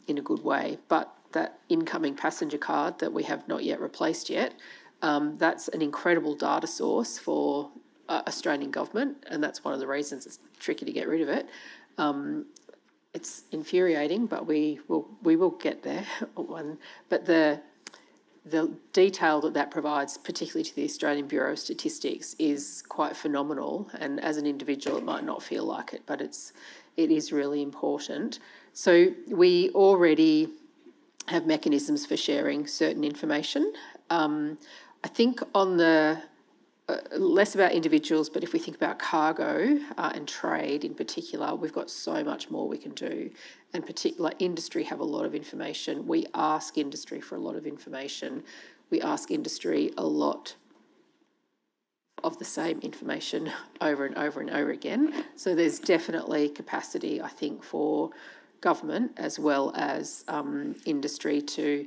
in a good way. But that incoming passenger card that we have not yet replaced yet, that's an incredible data source for Australian government, and that's one of the reasons it's tricky to get rid of it. It's infuriating, but we will get there. But the detail that provides, particularly to the Australian Bureau of Statistics, is quite phenomenal. And as an individual, it might not feel like it, but it is really important. So we already have mechanisms for sharing certain information. I think on the less about individuals, but if we think about cargo and trade in particular, we've got so much more we can do. And particular industry have a lot of information. We ask industry for a lot of information. We ask industry a lot of the same information over and over and over again. So there's definitely capacity, I think, for government as well as industry to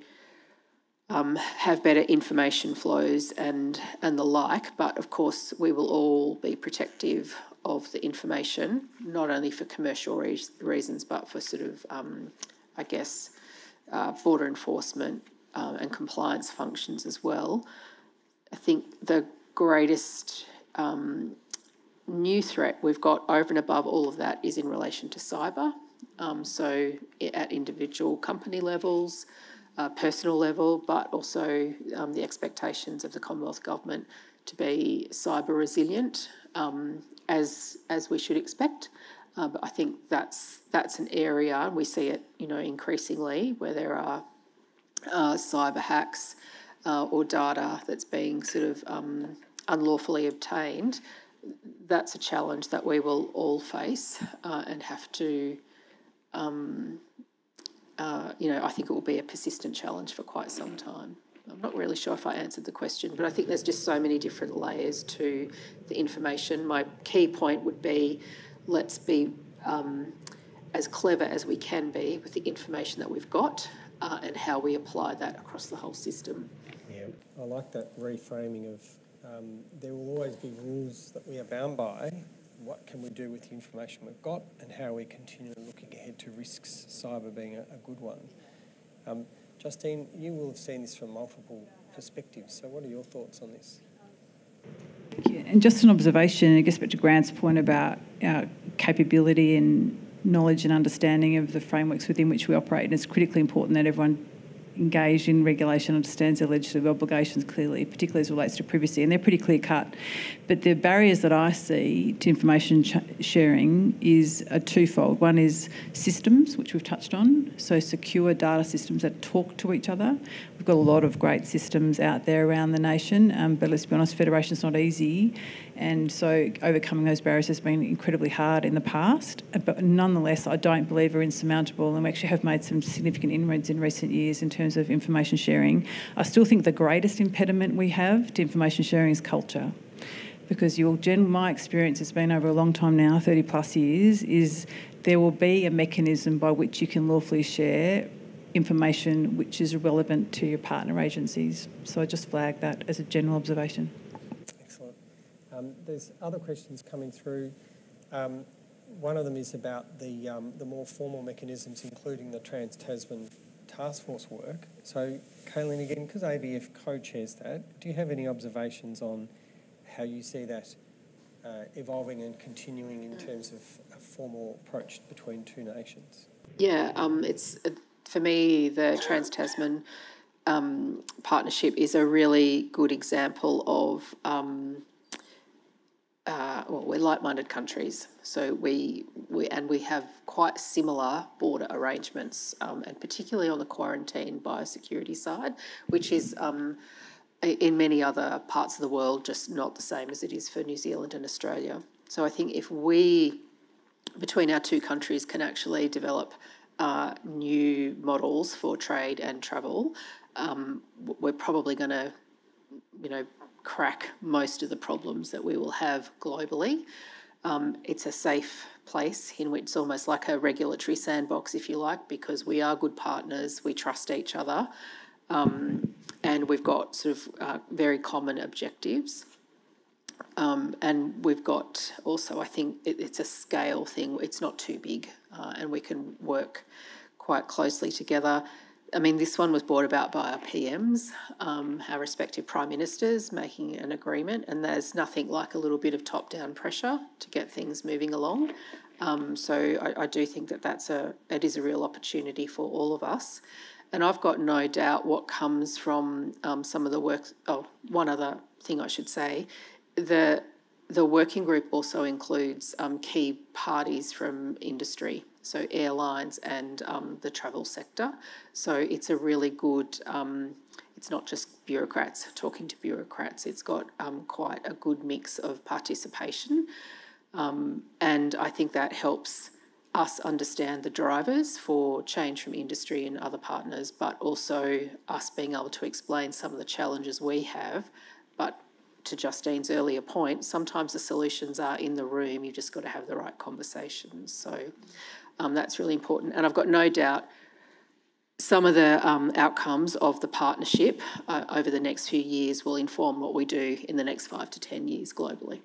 have better information flows and the like. But of course, we will all be protective of the information, not only for commercial reasons, but for sort of, I guess, border enforcement and compliance functions as well. I think the greatest new threat we've got over and above all of that is in relation to cyber. So at individual company levels, personal level, but also the expectations of the Commonwealth Government to be cyber resilient, as we should expect. But I think that's an area, and we see it, increasingly, where there are cyber hacks or data that's being sort of unlawfully obtained. That's a challenge that we will all face and have to. I think it will be a persistent challenge for quite some time. I'm not really sure if I answered the question, but I think there's just so many different layers to the information. My key point would be, let's be as clever as we can be with the information that we've got and how we apply that across the whole system. Yeah, I like that reframing of there will always be rules that we are bound by. What can we do with the information we've got, and how are we continue looking ahead to risks, cyber being a good one. Justine, you will have seen this from multiple perspectives, so what are your thoughts on this? Thank you. And just an observation, I guess back to Grant's point about our capability and knowledge and understanding of the frameworks within which we operate, and it's critically important that everyone engaged in regulation understands their legislative obligations clearly, particularly as it relates to privacy, and they're pretty clear cut. But the barriers that I see to information sharing are twofold. One is systems, which we've touched on, so secure data systems that talk to each other. We've got a lot of great systems out there around the nation, but let's be honest, federation's not easy, and so overcoming those barriers has been incredibly hard in the past. But nonetheless, I don't believe are insurmountable, and we actually have made some significant inroads in recent years in terms of information sharing. I still think the greatest impediment we have to information sharing is culture, because my experience has been over a long time now, 30 plus years, is there will be a mechanism by which you can lawfully share information which is relevant to your partner agencies. So I just flag that as a general observation. Excellent. There's other questions coming through. One of them is about the more formal mechanisms, including the Trans-Tasman Task Force work. So, Kayleen, again, because ABF co-chairs that, do you have any observations on how you see that evolving and continuing in terms of a formal approach between two nations? Yeah, it's for me, the Trans-Tasman partnership is a really good example of we're like-minded countries, so we have quite similar border arrangements, and particularly on the quarantine biosecurity side, which is in many other parts of the world just not the same as it is for New Zealand and Australia. So I think if we, between our two countries, can actually develop new models for trade and travel, we're probably going to, crack most of the problems that we will have globally. It's a safe place in which it's almost like a regulatory sandbox, if you like, because we are good partners, we trust each other, and we've got sort of very common objectives. And we've got also, I think it's a scale thing, it's not too big, and we can work quite closely together. I mean, this one was brought about by our PMs, our respective prime ministers making an agreement, and there's nothing like a little bit of top-down pressure to get things moving along. So I do think it is a real opportunity for all of us. And I've got no doubt what comes from some of the work. Oh, one other thing I should say, the working group also includes key parties from industry, so airlines and the travel sector. So it's a really good it's not just bureaucrats talking to bureaucrats. It's got quite a good mix of participation. And I think that helps us understand the drivers for change from industry and other partners, but also us being able to explain some of the challenges we have. But to Justine's earlier point, sometimes the solutions are in the room. You've just got to have the right conversations. So that's really important. And I've got no doubt some of the outcomes of the partnership over the next few years will inform what we do in the next 5 to 10 years globally.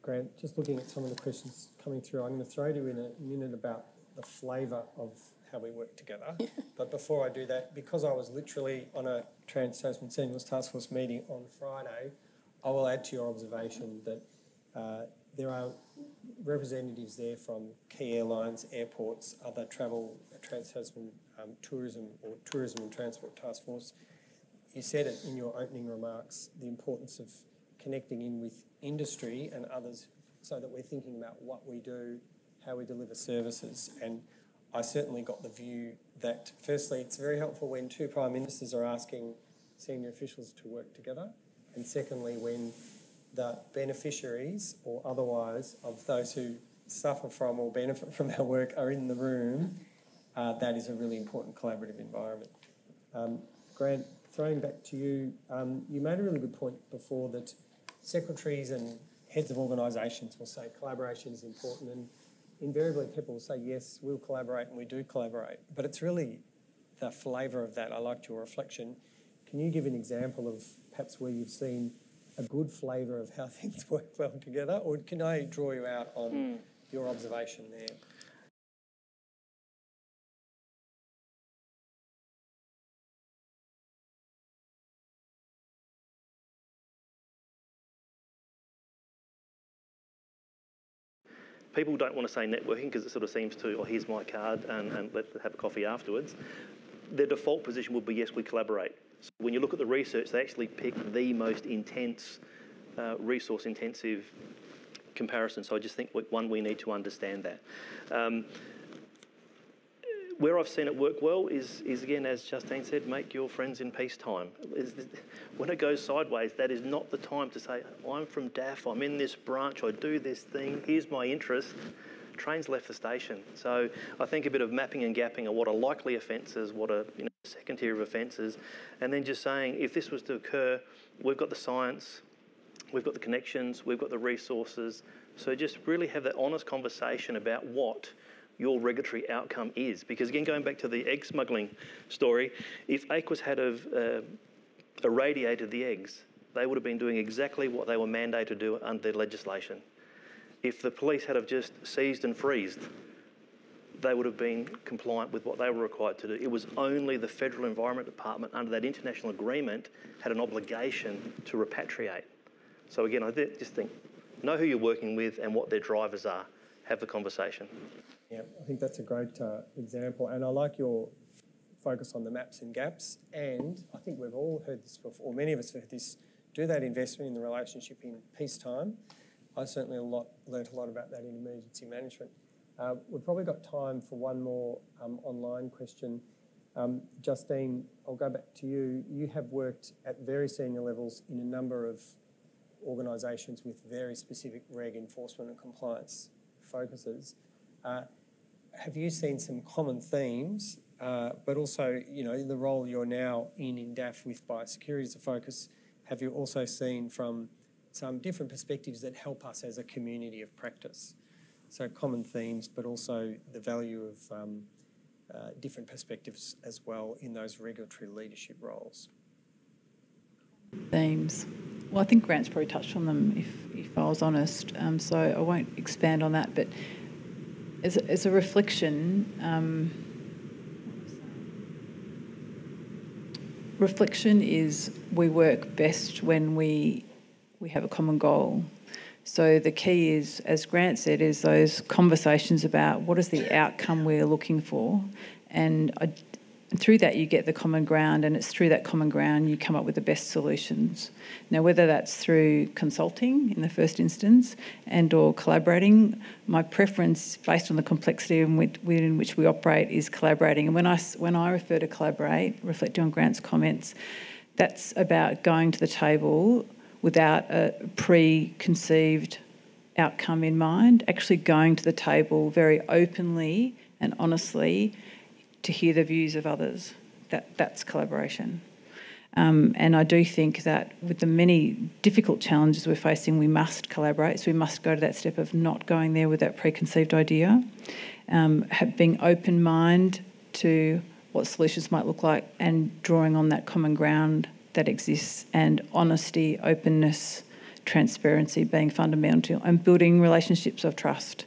Grant, just looking at some of the questions coming through, I'm going to throw you in a minute about the flavour of how we work together. But before I do that, because I was literally on a Trans-Tasman Seniors Task Force meeting on Friday, I will add to your observation that there are representatives there from key airlines, airports, other travel, Trans-Tasman tourism or Tourism and Transport Task Force. You said it in your opening remarks, the importance of connecting in with industry and others so that we're thinking about what we do, how we deliver services. And I certainly got the view that, firstly, it's very helpful when two Prime Ministers are asking senior officials to work together, and secondly, when the beneficiaries or otherwise of those who suffer from or benefit from our work are in the room, that is a really important collaborative environment. Grant, throwing back to you, you made a really good point before that secretaries and heads of organisations will say collaboration is important, and invariably people will say, yes, we'll collaborate, and we do collaborate. But it's really the flavour of that. I liked your reflection. Can you give an example of perhaps where you've seen a good flavour of how things work well together, or can I draw you out on your observation there? People don't want to say networking because it sort of seems to, oh, here's my card and let's have a coffee afterwards. Their default position would be, yes, we collaborate. So when you look at the research, they actually pick the most intense, resource-intensive comparison. So I just think, one, we need to understand that. Where I've seen it work well is again, as Justine said, make your friends in peacetime. When it goes sideways, that is not the time to say, I'm from DAFF, I'm in this branch, I do this thing, here's my interest. Train's left the station. So I think a bit of mapping and gapping of what are likely offences, what are second tier of offences, and then just saying, if this was to occur, we've got the science, we've got the connections, we've got the resources. So just really have that honest conversation about what your regulatory outcome is. Because again, going back to the egg smuggling story, if AQUIS had irradiated the eggs, they would have been doing exactly what they were mandated to do under their legislation. If the police had have just seized and freezed, they would have been compliant with what they were required to do. It was only the Federal Environment Department under that international agreement had an obligation to repatriate. So again, I just think, know who you're working with and what their drivers are. Have the conversation. Yeah, I think that's a great example, and I like your focus on the maps and gaps, and I think we've all heard this before, or many of us have heard this, do that investment in the relationship in peacetime. I certainly learnt a lot about that in emergency management. We've probably got time for one more online question. Justine, I'll go back to you. You have worked at very senior levels in a number of organisations with very specific reg enforcement and compliance focuses. Have you seen some common themes, but also, the role you're now in DAFF with biosecurity as a focus, have you also seen from some different perspectives that help us as a community of practice? So common themes, but also the value of different perspectives as well in those regulatory leadership roles. Themes. Well, I think Grant's probably touched on them if I was honest, so I won't expand on that, but as a reflection, reflection is we work best when we have a common goal. So the key is, as Grant said, is those conversations about what is the outcome we're looking for. And And through that, you get the common ground, and it's through that common ground you come up with the best solutions. Now, whether that's through consulting in the first instance and or collaborating, my preference, based on the complexity in which we operate, is collaborating. And when I refer to collaborate, reflecting on Grant's comments, that's about going to the table without a preconceived outcome in mind, actually going to the table very openly and honestly to hear the views of others. That's collaboration. And I do think that with the many difficult challenges we're facing, we must collaborate. So we must go to that step of not going there with that preconceived idea, being open mind to what solutions might look like and drawing on that common ground that exists, and honesty, openness, transparency being fundamental, and building relationships of trust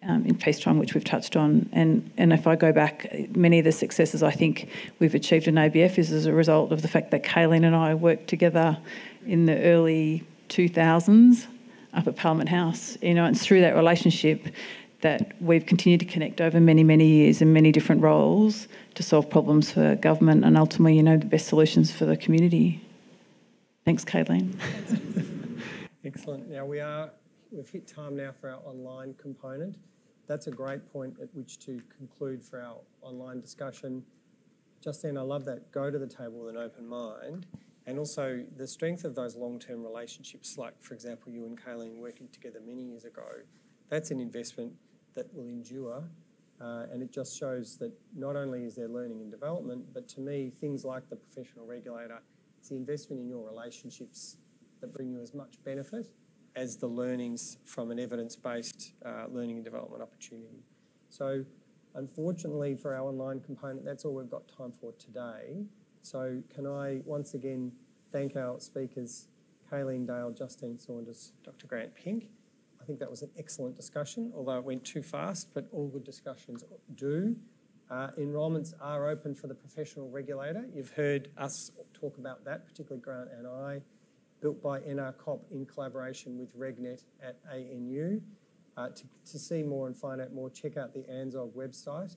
in peacetime, which we've touched on. And if I go back, many of the successes I think we've achieved in ABF is as a result of the fact that Kayleen and I worked together in the early 2000s up at Parliament House. You know, it's through that relationship that we've continued to connect over many, many years in many different roles to solve problems for government and ultimately, you know, the best solutions for the community. Thanks, Kayleen. Excellent. Now we've hit time now for our online component. That's a great point at which to conclude for our online discussion. Justine, I love that. Go to the table with an open mind. And also the strength of those long-term relationships, like, for example, you and Kayleen working together many years ago, that's an investment that will endure. And it just shows that not only is there learning and development, but to me, things like the professional regulator, it's the investment in your relationships that bring you as much benefit as the learnings from an evidence-based learning and development opportunity. So unfortunately for our online component, that's all we've got time for today. So can I once again thank our speakers, Kayleen Dale, Justine Saunders, Dr. Grant Pink. I think that was an excellent discussion, although it went too fast, but all good discussions do. Enrolments are open for the professional regulator. You've heard us talk about that, particularly Grant and I, built by NRCoP in collaboration with RegNet at ANU. To see more and find out more, check out the ANZSOG website.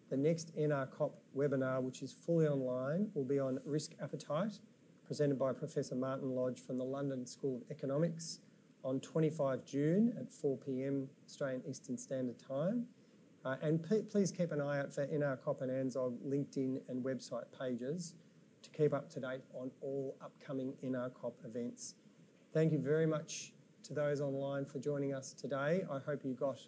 The next NRCoP webinar, which is fully online, will be on risk appetite, presented by Professor Martin Lodge from the London School of Economics on 25 June at 4 p.m. Australian Eastern Standard Time. And please keep an eye out for NRCoP and ANZSOG LinkedIn and website pages to keep up to date on all upcoming NRCoP events. Thank you very much to those online for joining us today. I hope you got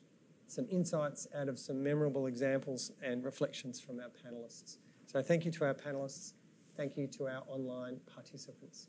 some insights out of some memorable examples and reflections from our panellists. So thank you to our panellists. Thank you to our online participants.